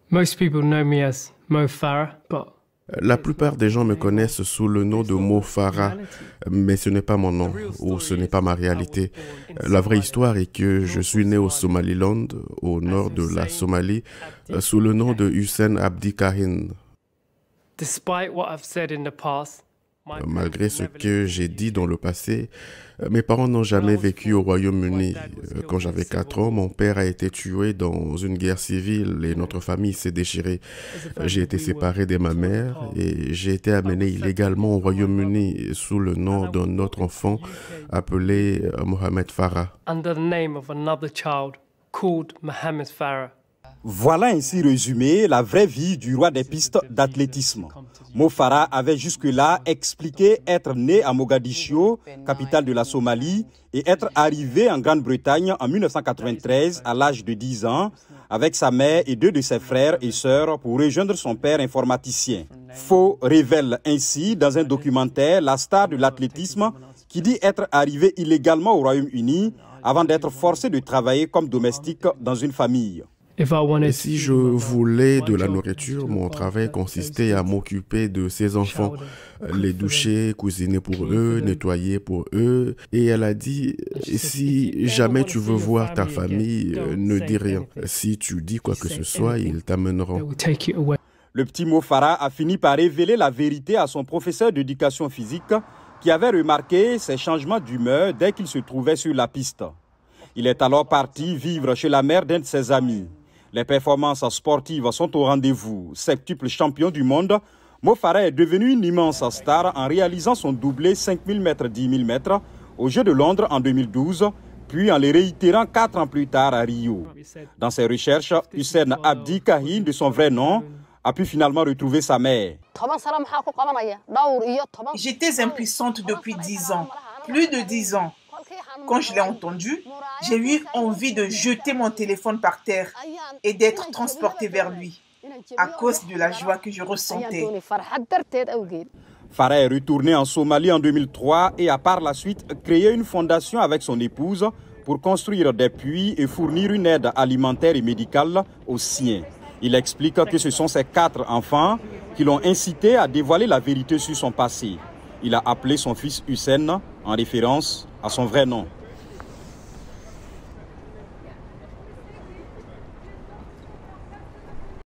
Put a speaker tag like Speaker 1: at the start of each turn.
Speaker 1: Most people know me as Mo Farah, but
Speaker 2: La plupart des gens me connaissent sous le nom de Mo Farah, mais ce n'est pas mon nom, ou ce n'est pas ma réalité. La vraie histoire est que je suis né au Somaliland, au nord de la Somalie, sous le nom de Hussein Abdi Kahin.
Speaker 1: despite what I've said in the past,
Speaker 2: Malgré ce que j'ai dit dans le passé, mes parents n'ont jamais vécu au Royaume-Uni. Quand j'avais 4 ans, mon père a été tué dans une guerre civile et notre famille s'est déchirée. J'ai été séparé de ma mère et j'ai été amené illégalement au Royaume-Uni sous le nom d'un autre enfant appelé Mohamed Farah.
Speaker 1: under the name of another child called Mohamed Farah.
Speaker 3: Voilà ainsi résumé la vraie vie du roi des pistes d'athlétisme. Mo Farah avait jusque-là expliqué être né à Mogadiscio, capitale de la Somalie, et être arrivé en Grande-Bretagne en 1993 à l'âge de 10 ans, avec sa mère et 2 de ses frères et sœurs pour rejoindre son père informaticien. Faux révèle ainsi dans un documentaire la star de l'athlétisme qui dit être arrivé illégalement au Royaume-Uni avant d'être forcé de travailler comme domestique dans une famille.
Speaker 2: Et si je voulais de la nourriture, mon travail consistait à m'occuper de ces enfants, les doucher, cuisiner pour eux, nettoyer pour eux. Et elle a dit, si jamais tu veux voir ta famille, ne dis rien. Si tu dis quoi que ce soit, ils t'amèneront.
Speaker 3: Le petit Mo Farah a fini par révéler la vérité à son professeur d'éducation physique qui avait remarqué ses changements d'humeur dès qu'il se trouvait sur la piste. Il est alors parti vivre chez la mère d'un de ses amis. Les performances sportives sont au rendez-vous. Septuple champion du monde, Mo Farah est devenu une immense star en réalisant son doublé 5000 mètres, 10 000 mètres aux Jeux de Londres en 2012, puis en les réitérant 4 ans plus tard à Rio. Dans ses recherches, Hussein Abdi Kahin, de son vrai nom, a pu finalement retrouver sa mère.
Speaker 4: J'étais impuissante depuis 10 ans, plus de 10 ans. Quand je l'ai entendu, j'ai eu envie de jeter mon téléphone par terre et d'être transportée vers lui, à cause de la joie que je ressentais.
Speaker 3: Farah est retourné en Somalie en 2003 et a par la suite créé une fondation avec son épouse pour construire des puits et fournir une aide alimentaire et médicale aux siens. Il explique que ce sont ses 4 enfants qui l'ont incité à dévoiler la vérité sur son passé. Il a appelé son fils Hussein en référence à son vrai nom.